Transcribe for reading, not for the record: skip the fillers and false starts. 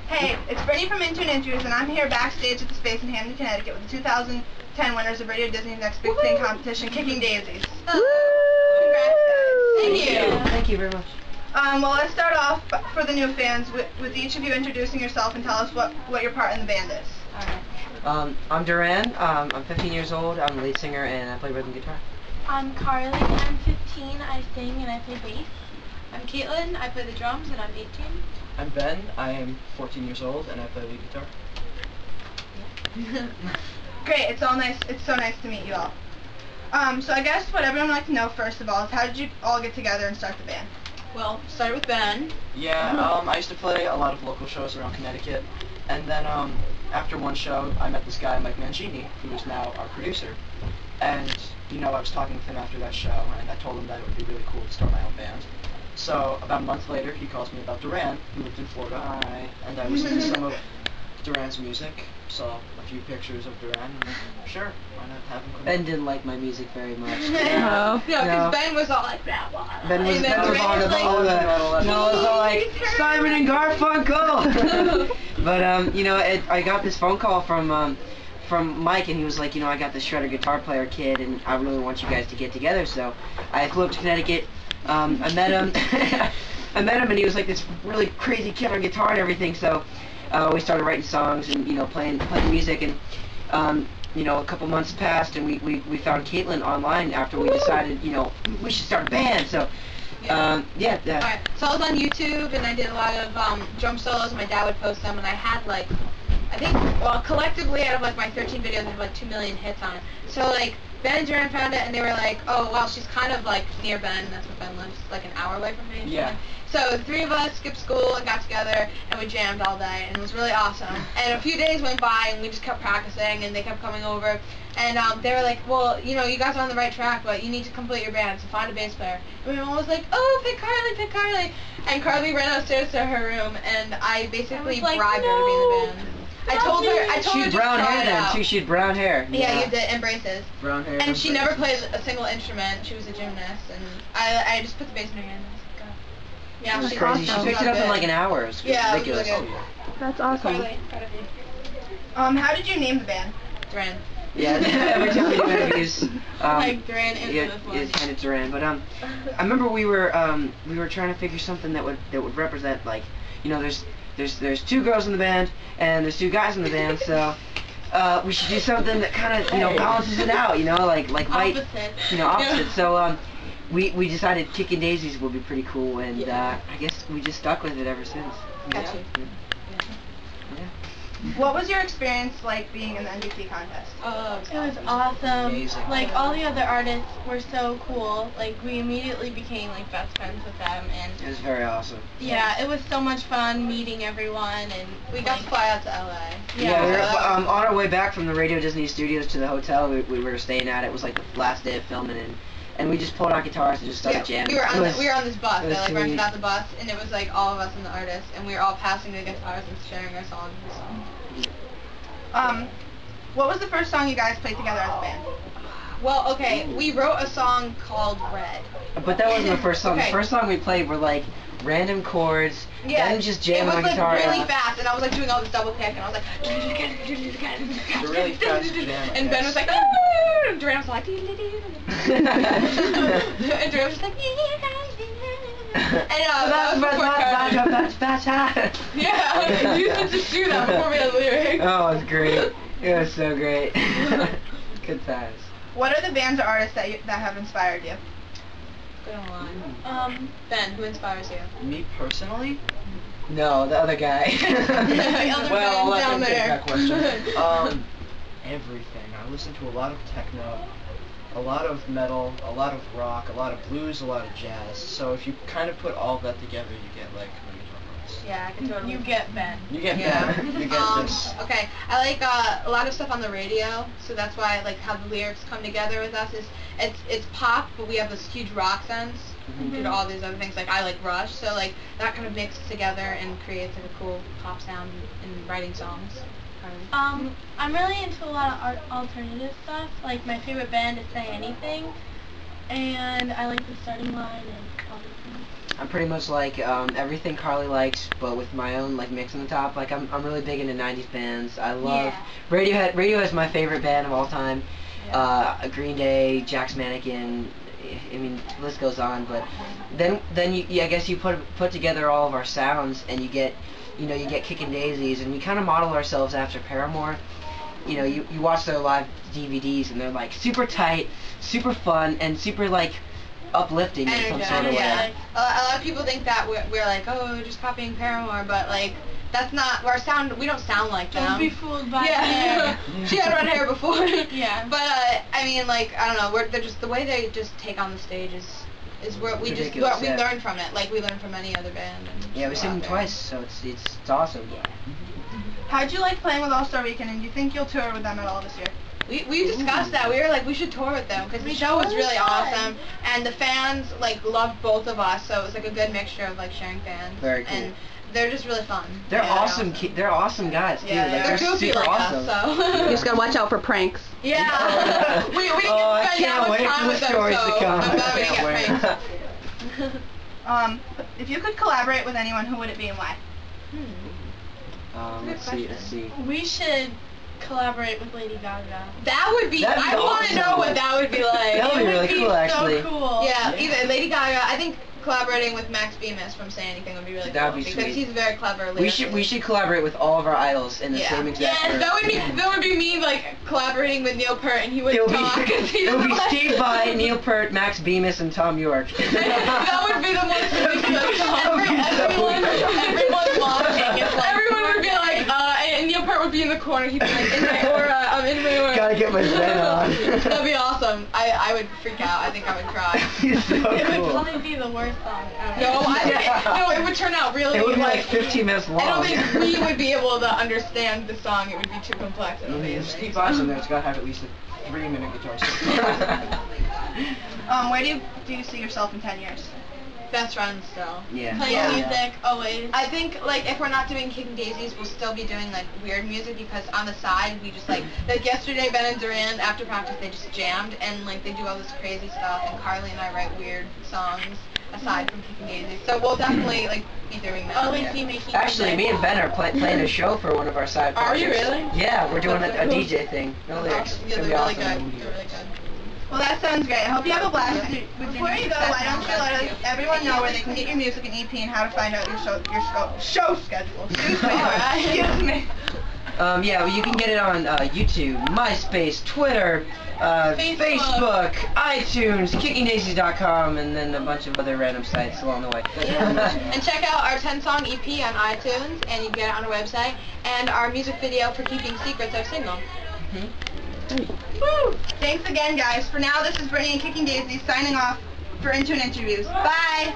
Hey, it's Brittany from Intune Interviews, and I'm here backstage at the space in Hamden, Connecticut with the 2010 winners of Radio Disney's Next Big Thing competition, Kicking Daisies. Congrats, guys. Thank you. Thank you very much. Well, let's start off for the new fans with each of you introducing yourself and tell us what your part in the band is. Alright. I'm Duran. I'm 15 years old. I'm the lead singer and I play rhythm guitar. I'm Carly. I'm 15. I sing and I play bass. I'm Caitlin. I play the drums and I'm 18. I'm Ben. I am 14 years old and I play lead guitar. Yeah. Great. It's so nice to meet you all. So I guess what everyone would like to know first of all is how did you all get together and start the band? Well, started with Ben. Yeah, I used to play a lot of local shows around Connecticut, and then after one show, I met this guy, Mike Mangini, who is now our producer. And I was talking with him after that show, and I told him that it would be really cool to start my own band. So about a month later, he calls me about Duran, who lived in Florida, and I listened to some of Duran's music, saw a few pictures of Duran, and sure, why not have him come Ben didn't like my music very much. No, because Ben was all like that. Ben was all like Simon and Garfunkel. But I got this phone call from Mike, and he was like, I got this shredder guitar player kid, and I really want you guys to get together. So I flew up to Connecticut. I met him. And he was like this really crazy kid on guitar and everything. So we started writing songs and playing music, and a couple months passed, and we found Caitlin online after we decided we should start a band. So yeah. Alright, so I was on YouTube and I did a lot of drum solos. My dad would post them, and I had collectively out of my 13 videos, I had 2 million hits on it. So Ben and Duran found it, and they were like, oh, well, she's kind of near Ben, and that's where Ben lives, an hour away from me. Yeah. So the three of us skipped school and got together, and we jammed all day, and it was really awesome. And a few days went by, and we just kept practicing, and they kept coming over, and they were like, well, you guys are on the right track, but you need to complete your band, so find a bass player. And my mom was like, oh, pick Carly. And Carly ran upstairs to her room, and I basically bribed her to be in the band. I told her she had brown hair then, too. She had brown hair. Yeah, you did, and braces. Brown hair. And she never played a single instrument. She was a gymnast, and I just put the bass in her hand. Yeah, she's crazy. She picked it up in an hour. It was ridiculous. It was really good. That's awesome. Carly, proud of you. How did you name the band? Duran. Yeah, every time we do interviews, Duran it's kind of Duran. But I remember we were trying to figure something that would represent there's 2 girls in the band and there's 2 guys in the band, so we should do something that kind of balances it out, like opposite. So we decided Kicking Daisies would be pretty cool, and I guess we just stuck with it ever since. Got you. What was your experience like being in the MVP contest? It was awesome. Amazing. All the other artists were so cool. We immediately became best friends with them, and It was very awesome. yeah, it was so much fun meeting everyone, and We got to fly out to LA. Yeah, we were on our way back from the Radio Disney studios to the hotel we were staying at. It was the last day of filming, and we just pulled out guitars and just started jamming. We were on this bus. They sweet. rented out the bus, and it was all of us and the artists, and we were all passing the guitars and sharing our songs. What was the first song you guys played together as a band? Well, okay, we wrote a song called Red. But that wasn't the first song. Okay. The first song we played were random chords, then just jamming on guitar. It was really fast, and I was doing all this double kick, and I was like, do it again. It's a really fast jam. And Ben was like, and Duran was like, and Duran was just like, and yeah, you used to just do that before we had lyrics. Oh, it was great. It was so great. Good times. What are the bands or artists that have inspired you? Good one. Ben, who inspires you? Me personally? No, the other guy. The other Well, Ben let down me take there. that question. Everything. I listen to a lot of techno, a lot of metal, a lot of rock, a lot of blues, a lot of jazz. So if you kind of put all of that together, you get when you talk about this. Yeah, I can totally. you get Ben. You get Yeah. that. You get this. Okay, I like a lot of stuff on the radio, so that's why I like how the lyrics come together with us. It's pop, but we have this huge rock sense due to all these other things. I like Rush, so that kind of mixes together and creates a cool pop sound in writing songs. I'm really into a lot of alternative stuff. My favorite band is Say Anything. and I like the starting line and all these things. I'm pretty much like everything Carly likes, but with my own like mix on the top. Like I'm really big into '90s bands. I love Radiohead. Radiohead's my favorite band of all time. Green Day, Jack's Mannequin. I mean, the list goes on. But then I guess you put together all of our sounds, and you get Kickin' Daisies, and we kind of model ourselves after Paramore. You know, you watch their live DVDs, and they're like super tight, super fun, and super like uplifting in some sort of way. A lot of people think that we're like, oh, we're just copying Paramore, but like that's not our sound. We don't sound like them. Don't be fooled by hair. She had red hair before. Yeah. But I mean, like I don't know. They're just the way they just take on the stage is where we ridiculous, we learn from it. Like we learn from any other band. And we sing them twice, so it's awesome. Yeah. How'd you like playing with All Star Weekend, and do you think you'll tour with them at all this year? We discussed that. We were like, we should tour with them because the show was really awesome, and the fans like loved both of us, so it was like a good mixture of like sharing fans. Very cool. And they're just really fun. They're awesome. They're awesome guys too. Yeah, they're goofy super like awesome. us, so. You just gotta watch out for pranks. Yeah. we can spend that much time with them, so I'm glad we didn't get pranked. If you could collaborate with anyone, who would it be and why? Let's see. We should collaborate with Lady Gaga. That would be. That'd be I want to awesome. know what that would be like. That would be really cool, actually. So cool. Yeah, either Lady Gaga. I think collaborating with Max Bemis from Say Anything would be really That'd cool be because sweet. he's very clever. We should collaborate with all of our idols in the same exact Yeah, that would be me like collaborating with Neil Peart and he wouldn't talk. It would be Steve Vai, Neil Peart, Max Bemis, and Tom York. That would be the most ridiculous song. Everyone's watching. It's like, everyone would be like, and Neil Peart would be in the corner. He'd be like, in my aura, I'm in my aura. Gotta get my Zen on. That'd be awesome. I would freak out. I think I would cry. He's so It would cool. probably be the worst song ever. No, it would turn out really. It would be like 15 minutes long. I don't think we would be able to understand the song. It would be too complex. It would be Steve Vai's in there. It's gotta have at least a 3-minute guitar solo. Where do you see yourself in 10 years? Best friends still. Yeah. Playing music, always. I think like if we're not doing Kickin' Daisies, we'll still be doing like weird music because on the side we just like yesterday Ben and Duran after practice they just jammed and like they do all this crazy stuff and Carly and I write weird songs aside from Kickin' Daisies. So we'll definitely like be doing that. Always be making Actually, me and Ben are playing a show for one of our side projects. Are you really? Yeah, we're doing a DJ thing. No lyrics. It's You're gonna be really awesome. good. You're really good. Well, that sounds great. I hope you have a blast. Before you go, why don't you let everyone know where they can get your music and EP and how to find out your show schedule. Excuse me. Excuse me. Yeah, well, you can get it on YouTube, MySpace, Twitter, Facebook, iTunes, KickingDaisies.com, and then a bunch of other random sites along the way. And check out our 10-song EP on iTunes, and you can get it on our website, and our music video for Keeping Secrets, our single. Woo! Thanks again, guys. For now, this is Brittany and Kicking Daisies signing off for Intune Interviews. Bye!